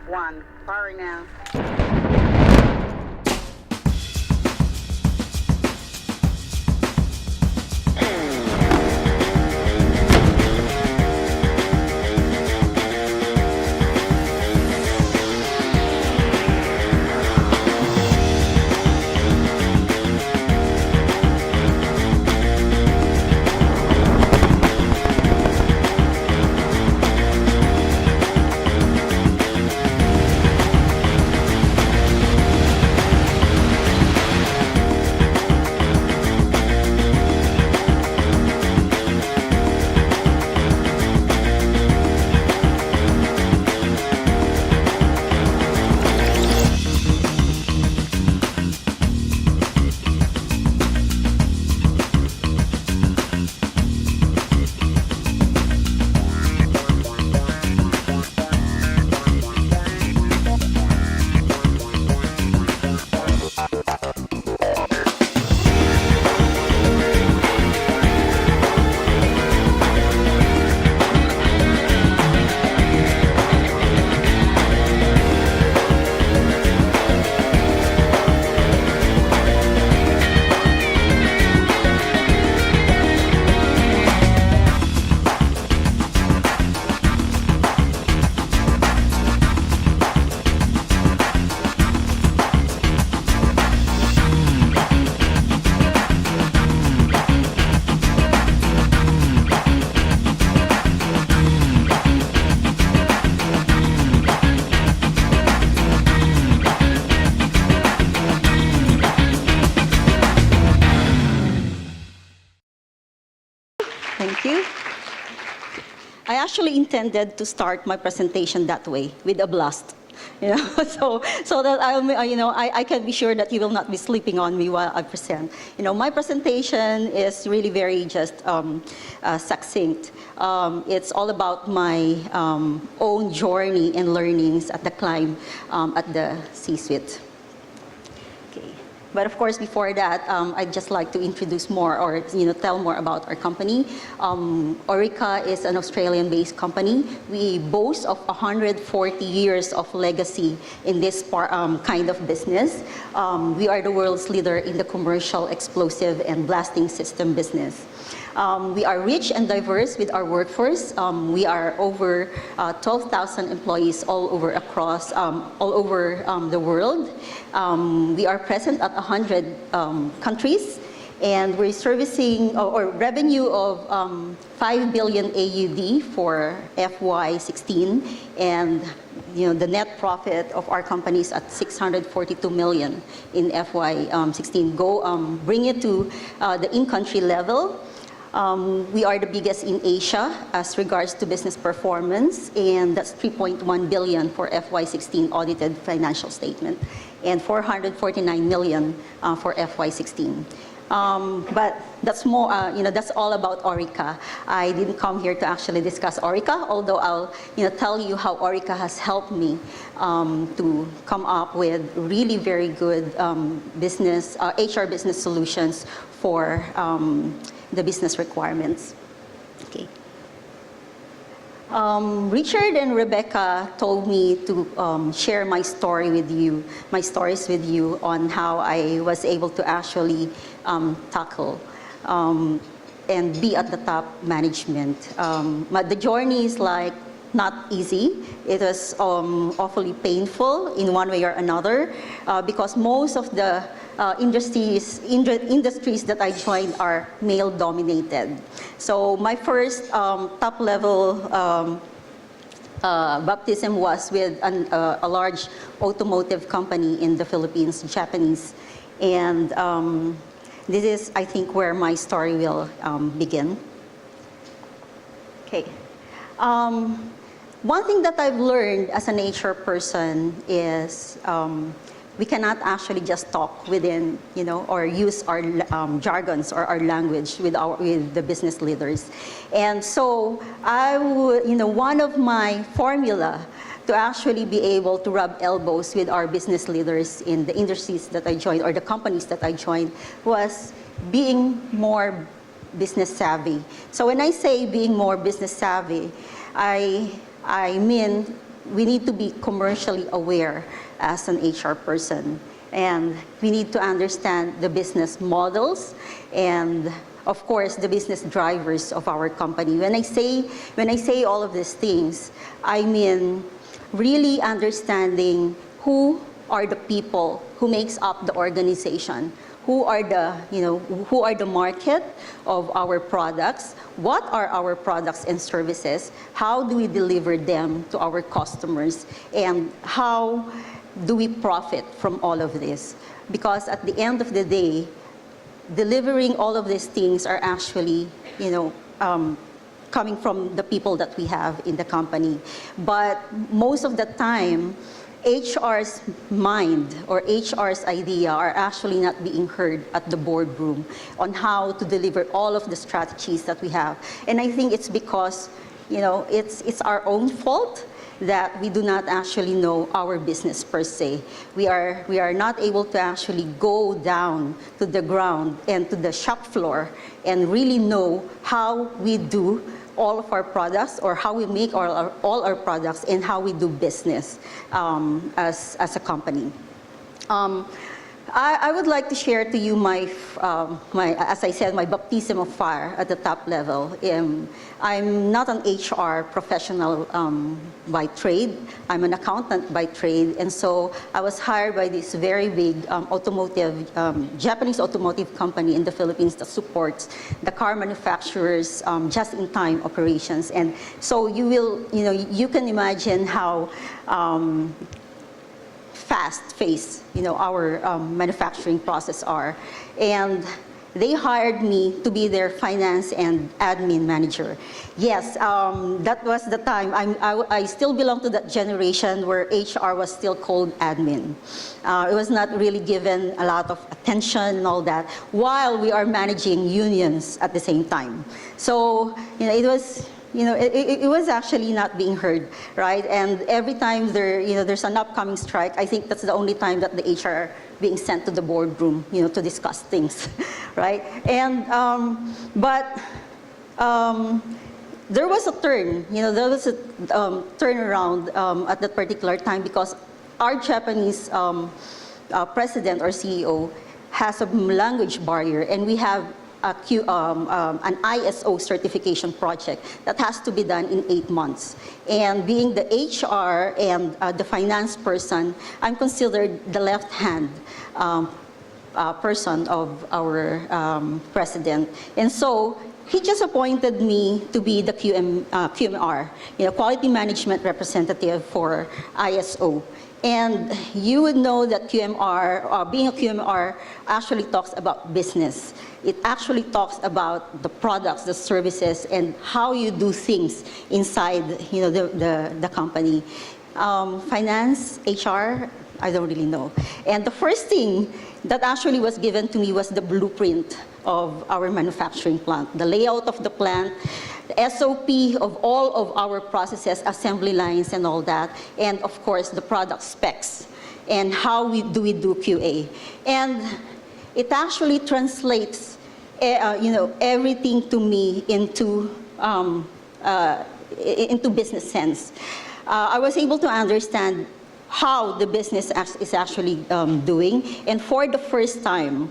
1, firing now. Thank you. I actually intended to start my presentation that way, with a blast. So that I can be sure that you will not be sleeping on me while I present. My presentation is really very just succinct. It's all about my own journey and learnings at the climb at the C-suite. But of course, before that, I'd just like to introduce more or tell more about our company. Orica is an Australian-based company. We boast of 140 years of legacy in this kind of business. We are the world's leader in the commercial explosive and blasting system business. We are rich and diverse with our workforce. We are over 12,000 employees all over the world. We are present at 100 countries, and we're servicing or revenue of 5 billion AUD for FY16, and the net profit of our company is at 642 million in FY16. Bring it to the in-country level. We are the biggest in Asia as regards to business performance, and that's 3.1 billion for FY16 audited financial statement, and 449 million for FY16. But that's more, that's all about Orica. I didn't come here to actually discuss Orica, although I'll, tell you how Orica has helped me to come up with really very good HR business solutions for the business requirements. Okay. Richard and Rebecca told me to share my stories with you on how I was able to actually tackle and be at the top management. But the journey is not easy. It was awfully painful in one way or another because most of the industries that I joined are male-dominated. So my first top-level baptism was with a large automotive company in the Philippines, Japanese. And this is, I think, where my story will begin. Okay. One thing that I've learned as an HR person is we cannot actually just talk within, or use our jargons or our language with the business leaders. And so I would, one of my formula to actually be able to rub elbows with our business leaders in the industries that I joined or the companies that I joined was being more business savvy. So when I say being more business savvy, I mean we need to be commercially aware as an HR person. And we need to understand the business models and, of course, the business drivers of our company. When I say all of these things, I mean really understanding who are the people who makes up the organization, who are the market of our products, what are our products and services, how do we deliver them to our customers, and how do we profit from all of this? Because at the end of the day, delivering all of these things are actually, coming from the people that we have in the company. But most of the time, HR's mind or HR's idea are actually not being heard at the boardroom on how to deliver all of the strategies that we have. And I think it's because, it's our own fault that we do not actually know our business per se. We are not able to actually go down to the ground and to the shop floor and really know how we do all of our products, or how we make all our products, and how we do business as a company. I would like to share to you as I said, my baptism of fire at the top level. I'm not an HR professional by trade. I'm an accountant by trade, and so I was hired by this very big Japanese automotive company in the Philippines that supports the car manufacturers just-in-time operations. And so you can imagine how fast-paced, our manufacturing process are. And they hired me to be their finance and admin manager. Yes, that was the time. I still belong to that generation where HR was still called admin. It was not really given a lot of attention and all that, while we are managing unions at the same time. So, it was, it was actually not being heard, right? And every time there's an upcoming strike, I think that's the only time that the HR are being sent to the boardroom, to discuss things, right? And there was a turn, there was a turnaround at that particular time, because our Japanese president or CEO has a language barrier, and we have an ISO certification project that has to be done in 8 months. And being the HR and the finance person, I'm considered the left hand person of our president. And so he just appointed me to be the QMR, quality management representative for ISO. And you would know that QMR, being a QMR, actually talks about business. It actually talks about the products, the services, and how you do things inside, the company. Finance, HR, I don't really know. And the first thing that actually was given to me was the blueprint of our manufacturing plant, the layout of the plant, the SOP of all of our processes, assembly lines and all that, and of course the product specs, and how we do QA. And it actually translates everything to me into business sense. I was able to understand how the business is actually doing, and for the first time,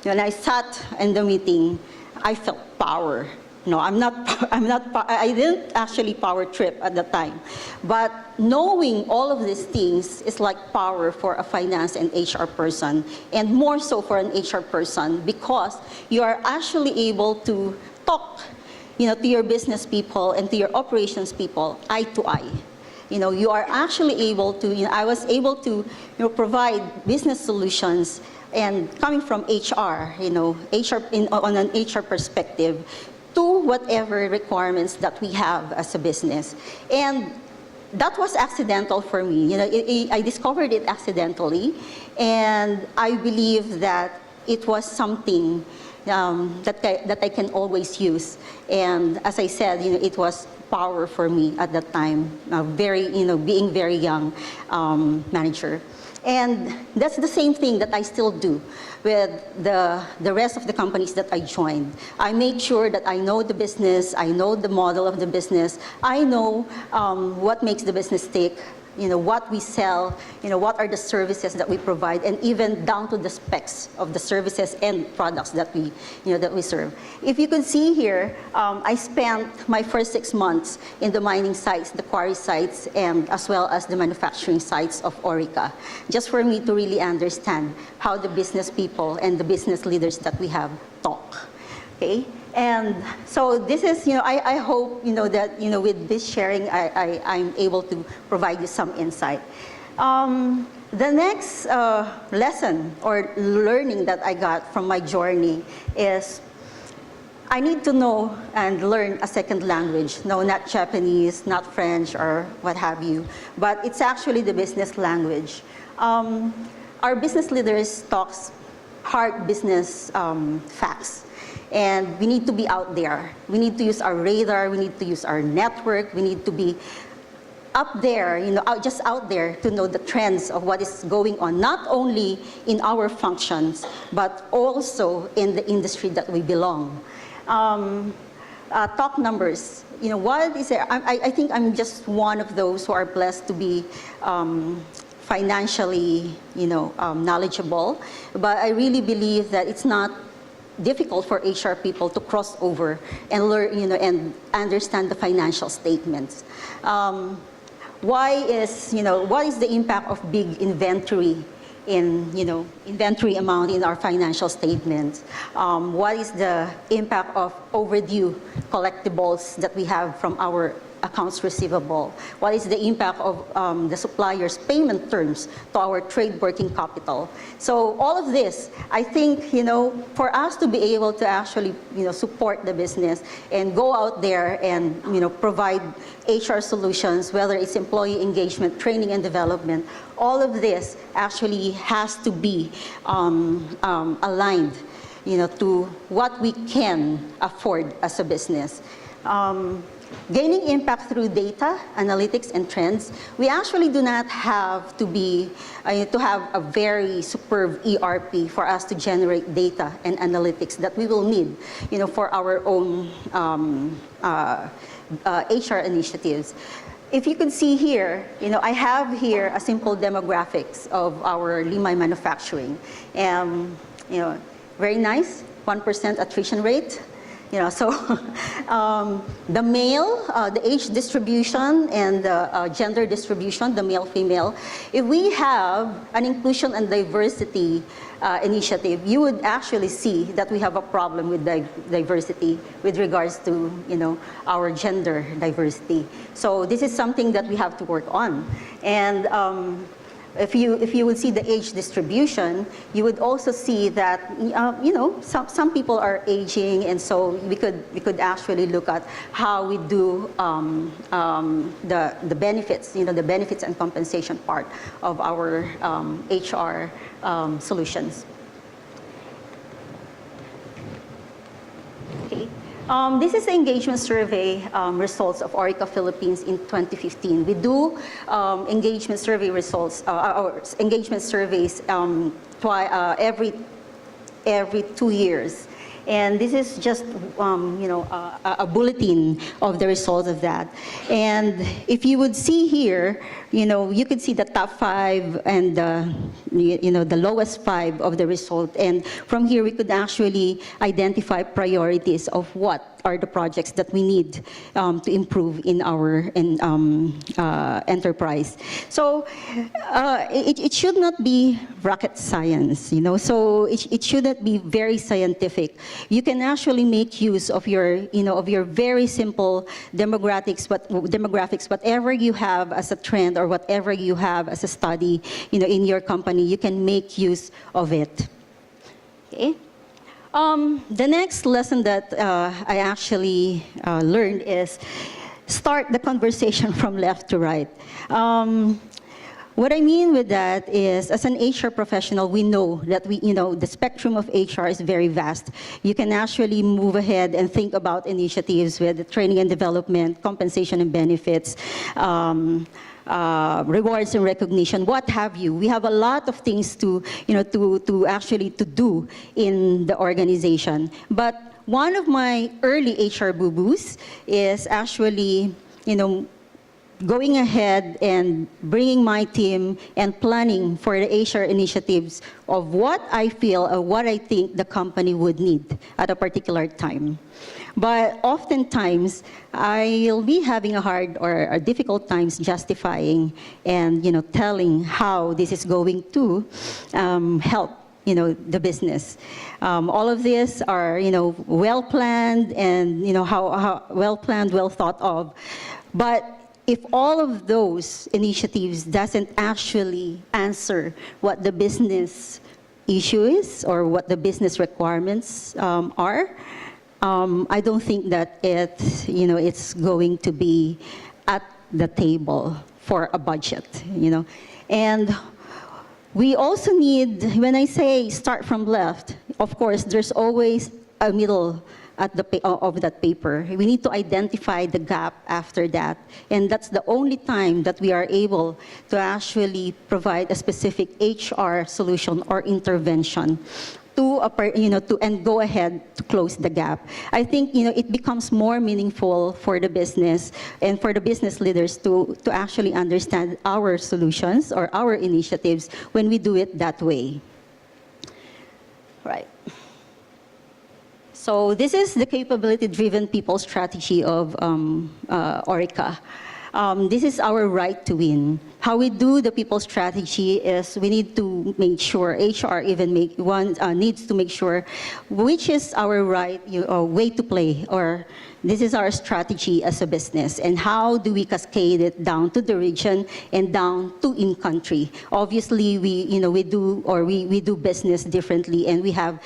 when I sat in the meeting, I felt power. No, I didn't actually power trip at the time. But knowing all of these things is like power for a finance and HR person, and more so for an HR person, because you are actually able to talk, to your business people and to your operations people eye to eye. You are actually able to, I was able to, provide business solutions, and coming from HR, on an HR perspective, to whatever requirements that we have as a business. And that was accidental for me. I discovered it accidentally, and I believe that it was something that I can always use. And as I said, it was power for me at that time, being very young manager. And that's the same thing that I still do with the rest of the companies that I joined. I made sure that I know the business, I know the model of the business, I know what makes the business tick, what we sell, what are the services that we provide, and even down to the specs of the services and products that we, that we serve. If you can see here, I spent my first 6 months in the mining sites, the quarry sites, and as well as the manufacturing sites of Orica, just for me to really understand how the business people and the business leaders that we have talk. Okay? And so this is, I hope, that, with this sharing, I'm able to provide you some insight. The next lesson or learning that I got from my journey is I need to know and learn a second language. No, not Japanese, not French, or what have you, but it's actually the business language. Our business leaders talks hard business facts. And we need to be out there. We need to use our radar. We need to use our network. We need to be up there, just out there to know the trends of what is going on, not only in our functions, but also in the industry that we belong. Talk numbers. What is it? I think I'm just one of those who are blessed to be financially, knowledgeable. But I really believe that it's not difficult for HR people to cross over and learn, and understand the financial statements. What is the impact of big inventory in, inventory amount in our financial statements? What is the impact of overdue collectibles that we have from our accounts receivable? What is the impact of the supplier's payment terms to our trade working capital? So all of this, I think, for us to be able to actually, support the business and go out there and, provide HR solutions, whether it's employee engagement, training and development, all of this actually has to be aligned, to what we can afford as a business. Gaining impact through data, analytics, and trends, we actually do not have to be, to have a very superb ERP for us to generate data and analytics that we will need, for our own HR initiatives. If you can see here, I have here a simple demographics of our Limay manufacturing. Very nice, 1% attrition rate. So the male, the age distribution and the gender distribution, the male-female, if we have an inclusion and diversity initiative, you would actually see that we have a problem with diversity with regards to, our gender diversity. So this is something that we have to work on. And if you would see the age distribution, you would also see that some people are aging, and so we could actually look at how we do the benefits, the benefits and compensation part of our HR solutions. Okay. This is the engagement survey results of Orica Philippines in 2015. We do engagement survey results, or engagement surveys every 2 years. And this is just, a bulletin of the results of that. And if you would see here, you could see the top 5 and the lowest 5 of the result. And from here, we could actually identify priorities of what are the projects that we need to improve in our enterprise. So it should not be rocket science, So it shouldn't be very scientific. You can actually make use of your, of your very simple demographics, whatever you have as a trend or whatever you have as a study, in your company, you can make use of it. Okay. The next lesson that I actually learned is start the conversation from left to right. What I mean with that is, as an HR professional, we know that the spectrum of HR is very vast. You can actually move ahead and think about initiatives with the training and development, compensation and benefits, rewards and recognition, what have you. We have a lot of things to actually do in the organization. But one of my early HR boo-boos is actually, going ahead and bringing my team and planning for the HR initiatives of what I feel or what I think the company would need at a particular time. But oftentimes, I'll be having a hard or a difficult times justifying and telling how this is going to help the business. All of this are well planned and how well planned, well thought of. But if all of those initiatives doesn't actually answer what the business issue is or what the business requirements are, I don't think that it's going to be at the table for a budget, And we also need, when I say start from left, of course, there's always a middle at of that paper. We need to identify the gap after that. And that's the only time that we are able to actually provide a specific HR solution or intervention and go ahead to close the gap. I think it becomes more meaningful for the business and for the business leaders to actually understand our solutions or our initiatives when we do it that way. Right. So this is the capability-driven people strategy of Orica. This is our right to win. How we do the people strategy is we need to make sure, HR even needs to make sure which is our right way to play, or this is our strategy as a business, and how do we cascade it down to the region and down to in-country. Obviously, we do business differently, and we have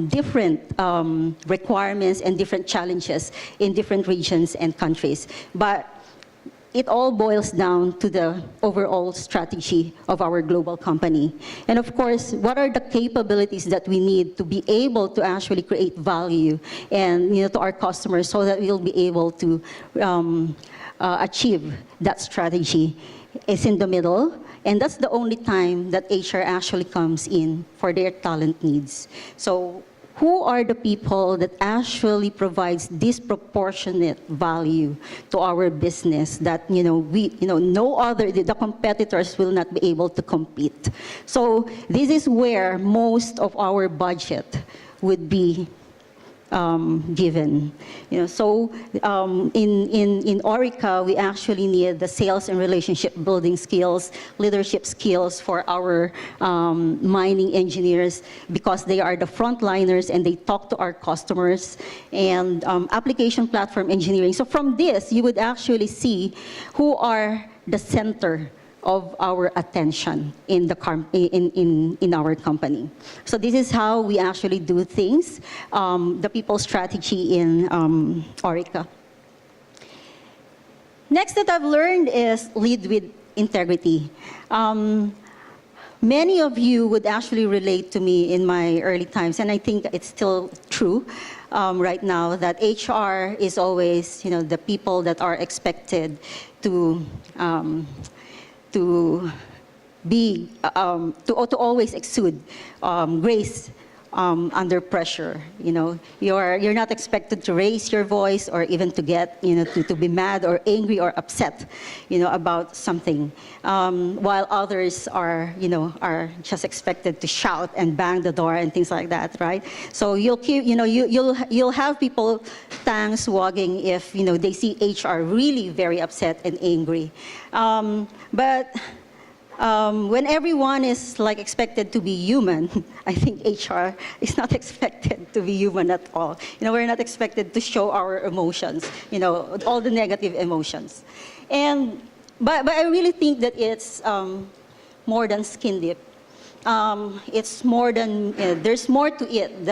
different requirements and different challenges in different regions and countries. But it all boils down to the overall strategy of our global company. And of course, what are the capabilities that we need to be able to actually create value and to our customers so that we'll be able to achieve that strategy is in the middle. And that's the only time that HR actually comes in for their talent needs. So who are the people that actually provides disproportionate value to our business that no other, the competitors will not be able to compete. So this is where most of our budget would be given. So in Orica, we actually need the sales and relationship building skills, leadership skills for our mining engineers, because they are the frontliners and they talk to our customers, and application platform engineering. So from this, you would actually see who are the center of our attention in our company. So this is how we actually do things, the people strategy in Orica. Next that I've learned is lead with integrity. Many of you would actually relate to me in my early times, and I think it's still true right now, that HR is always the people that are expected to always exude grace under pressure. You're not expected to raise your voice or even to get to be mad or angry or upset about something, while others are just expected to shout and bang the door and things like that, right? So you'll have people tongues wagging if they see HR really very upset and angry, but when everyone is expected to be human, I think HR is not expected to be human at all. We're not expected to show our emotions, all the negative emotions. But I really think that it's more than skin deep. It's more than there's more to it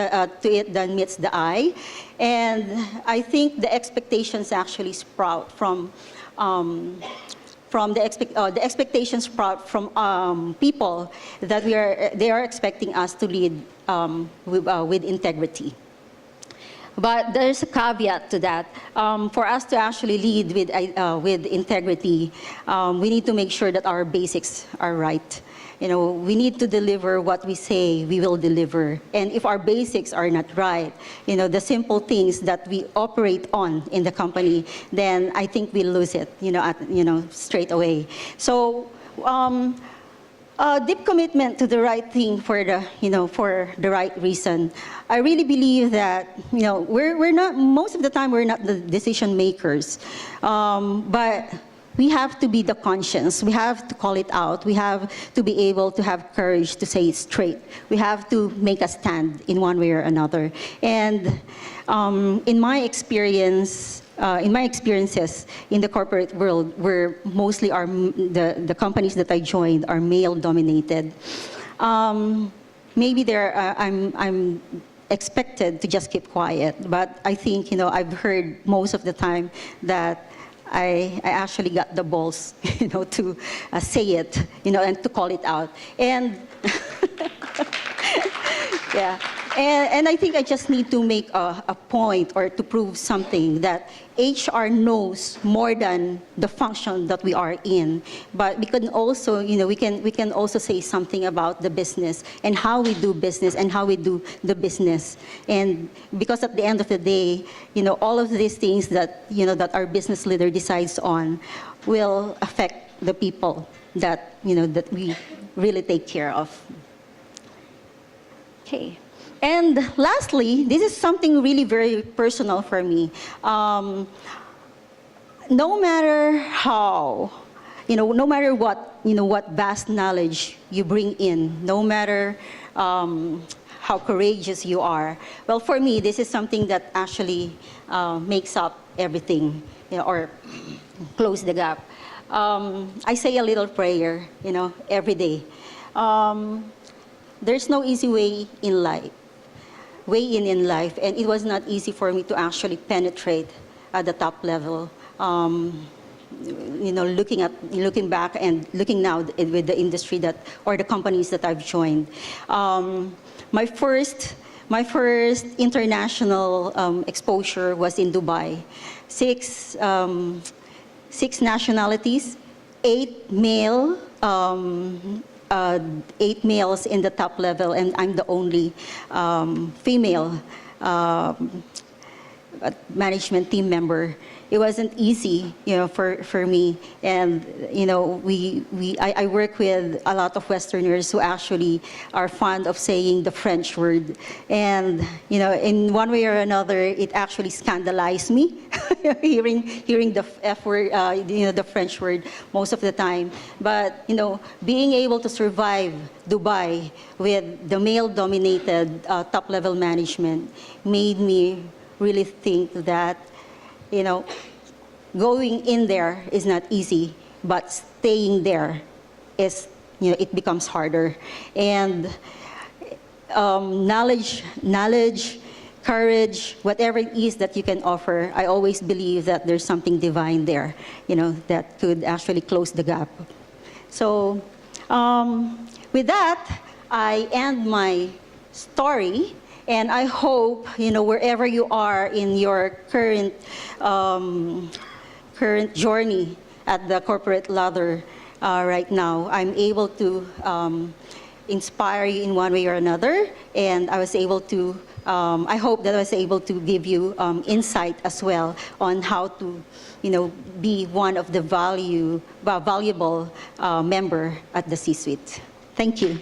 than meets the eye, and I think the expectations actually sprout from the expectations sprout from people that they are expecting us to lead with integrity. But there's a caveat to that. For us to actually lead with integrity, we need to make sure that our basics are right. we need to deliver what we say we will deliver. And if our basics are not right, the simple things that we operate on in the company, then I think we lose it, straight away. So, deep commitment to the right thing for the right reason. I really believe that, we're not, most of the time we're not the decision makers, but we have to be the conscience. We have to call it out. We have to be able to have courage to say it straight. We have to make a stand in one way or another. And in my experiences in the corporate world, where mostly the companies that I joined are male-dominated, maybe I'm expected to just keep quiet. But I think, I've heard most of the time that I actually got the balls, to say it, and to call it out. And yeah. And I think I just need to make a point or to prove something that HR knows more than the function that we are in. But we can also, we can also say something about the business and how we do business and how we do the business. And because at the end of the day, all of these things that, that our business leader decides on will affect the people that, that we really take care of. Okay. And lastly, this is something really very personal for me. No matter how, no matter what, what vast knowledge you bring in, no matter how courageous you are, well, for me, this is something that actually makes up everything, or close the gap. I say a little prayer, every day. There's no easy way in life. In life, and it was not easy for me to actually penetrate at the top level. Looking back and looking now with the industry or the companies that I've joined. My first international exposure was in Dubai. 6 nationalities, 8 male. 8 males in the top level, and I'm the only female management team member. It wasn't easy, for me. And I work with a lot of Westerners who actually are fond of saying the French word. And in one way or another, it actually scandalized me, hearing the F word, the French word most of the time. But being able to survive Dubai with the male-dominated top-level management made me really think that going in there is not easy, but staying there is, it becomes harder. And knowledge, courage, whatever it is that you can offer, I always believe that there's something divine there, that could actually close the gap. So with that, I end my story. And I hope, wherever you are in your current journey at the corporate ladder right now, I'm able to inspire you in one way or another. And I was able to, I hope that I was able to give you insight as well on how to, be one of the valuable member at the C-suite. Thank you.